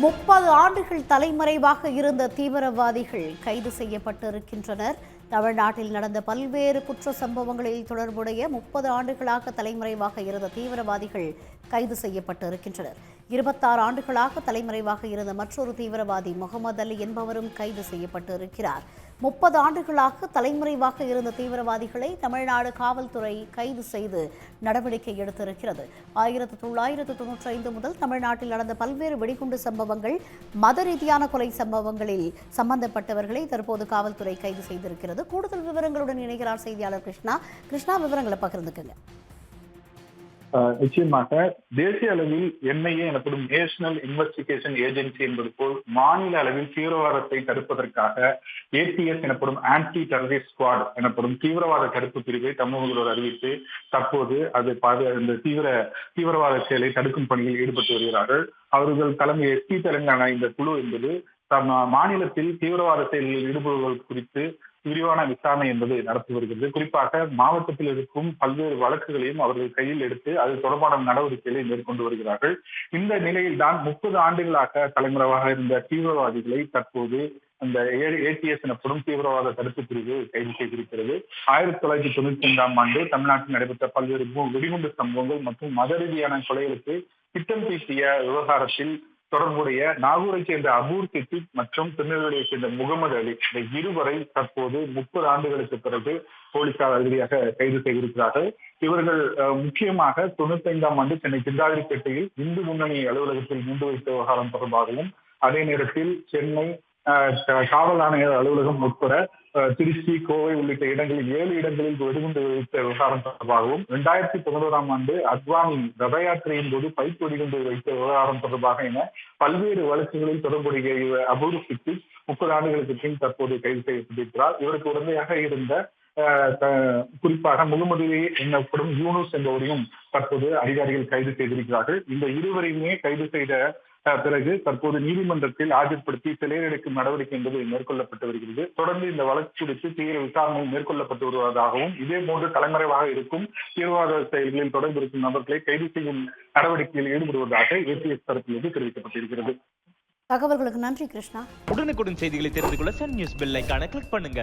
30 ஆண்டுகள் தலைமறைவாக இருந்த தீவிரவாதிகள் கைது செய்யப்பட்டிருக்கின்றனர். தமிழ்நாட்டில் நடந்த பல்வேறு குற்ற சம்பவங்களில் தொடர்புடைய 30 ஆண்டுகளாக தலைமறைவாக இருந்த தீவிரவாதிகள் கைது செய்யப்பட்டிருக்கின்றனர். 26 ஆண்டுகளாக தலைமறைவாக இருந்த மற்றொரு தீவிரவாதி முகமது அலி என்பவரும் கைது செய்யப்பட்டிருக்கிறார். 30 ஆண்டுகளாக தலைமறைவாக இருந்த தீவிரவாதிகளை தமிழ்நாடு காவல்துறை கைது செய்து நடவடிக்கை எடுத்திருக்கிறது. 1995 முதல் தமிழ்நாட்டில் நடந்த பல்வேறு வெடிகுண்டு சம்பவங்கள், மத ரீதியான கொலை சம்பவங்களில் சம்பந்தப்பட்டவர்களை தற்போது காவல்துறை கைது செய்திருக்கிறது. கூடுதல் விவரங்களுடன் இணைகிறார் செய்தியாளர் கிருஷ்ணா. கிருஷ்ணா, விவரங்களை பகிர்ந்துக்குங்க. நிச்சயமாக தேசிய அளவில் என்ஐஏ எனப்படும் நேஷனல் இன்வெஸ்டிகேஷன் ஏஜென்சி என்பது போல் மாநில அளவில் தீவிரவாதத்தை தடுப்பதற்காக ஏடிஎஸ் எனப்படும் ஆன்டி டெரரிஸ்ட் ஸ்குவாட் எனப்படும் தீவிரவாத தடுப்பு பிரிவை தமிழக முதல்வர் அறிவித்து தற்போது அது இந்த தீவிரவாத செயலை தடுக்கும் பணியில் ஈடுபட்டு வருகிறார்கள். அவர்கள் தலைமை எஸ்பி தெலுங்கானா இந்த குழு என்பது மாநிலத்தில் தீவிரவாத செயல்களில் ஈடுபடுவது குறித்து விரிவான விசாரணை என்பது நடத்தி வருகிறது. குறிப்பாக மாவட்டத்தில் இருக்கும் பல்வேறு வழக்குகளையும் அவர்கள் கையில் எடுத்து அது தொடர்பான நடவடிக்கைகளை மேற்கொண்டு வருகிறார்கள். இந்த நிலையில்தான் 30 ஆண்டுகளாக தலைமறைவாக இருந்த தீவிரவாதிகளை தற்போது அந்த ஏடிஎஸ் எனப்படும் தீவிரவாத தடுப்பு பிரிவு கைது செய்திருக்கிறது. 1995ஆம் ஆண்டு தமிழ்நாட்டில் நடைபெற்ற பல்வேறு வெடிகுண்டு சம்பவங்கள் மற்றும் மத ரீதியான கொலைகளுக்கு திட்டம் தீட்டிய விவகாரத்தில் தொடர்புடைய நாகூரை சேர்ந்த அபூர் சித்திக் மற்றும் திருநெல்வேலியை சேர்ந்த முகமது அலி இந்த இருவரை தற்போது 30 ஆண்டுகளுக்கு பிறகு போலீசார் அதிரடியாக கைது செய்திருக்கிறார்கள். இவர்கள் முக்கியமாக 95ஆம் ஆண்டு சென்னை சிந்தாதிரிப்பேட்டையில் இந்து முன்னணி அலுவலகத்தில் குண்டு வைத்த விவகாரம் தொடர்பாகவும், அதே நேரத்தில் சென்னை காவல் ஆணையர் அலுவலகம் உட்பட திருச்சி, கோவை உள்ளிட்ட இடங்களில் 7 இடங்களில் வெடிகுண்டு வைத்த விவகாரம் தொடர்பாகவும், 2011ஆம் ஆண்டு அத்வானி ரத யாத்திரையின் போது பைப் வெடிகுண்டு வைத்த விவகாரம் தொடர்பாக என பல்வேறு வழக்குகளில் தொடர்புடைய அபூர் சித்திக் 30 ஆண்டுகளுக்கு பின் தற்போது கைது செய்யப்பட்டிருக்கிறார். இவருக்கு உடமையாக இருந்த குறிப்பாக முகமது அலி எனப்படும் யூனுஸ் என்பவரையும் தற்போது அதிகாரிகள் கைது செய்திருக்கிறார்கள். இந்த இருவரையுமே கைது செய்த பிறகு தற்போது நீதிமன்றத்தில் ஆஜர்படுத்தி சிறையடைக்கும் நடவடிக்கை என்பது மேற்கொள்ளப்பட்டு வருகிறது. தொடர்ந்து இந்த வழக்கு குறித்து தீவிர விசாரணை மேற்கொள்ளப்பட்டு வருவதாகவும், இதே போன்று தலைமறைவாக இருக்கும் தீவிரவாத செயல்களில் தொடர்பு இருக்கும் நபர்களை கைது செய்யும் நடவடிக்கையில் ஈடுபடுவதாக ஏடிஎஸ் தரப்பிலிருந்து தெரிவிக்கப்பட்டிருக்கிறது. தகவல்களுக்கு நன்றி கிருஷ்ணா. உடனுக்குடன் செய்திகளை தெரிந்து கொள்ள சன் நியூஸ் பெல் ஐகானை கிளிக் பண்ணுங்க.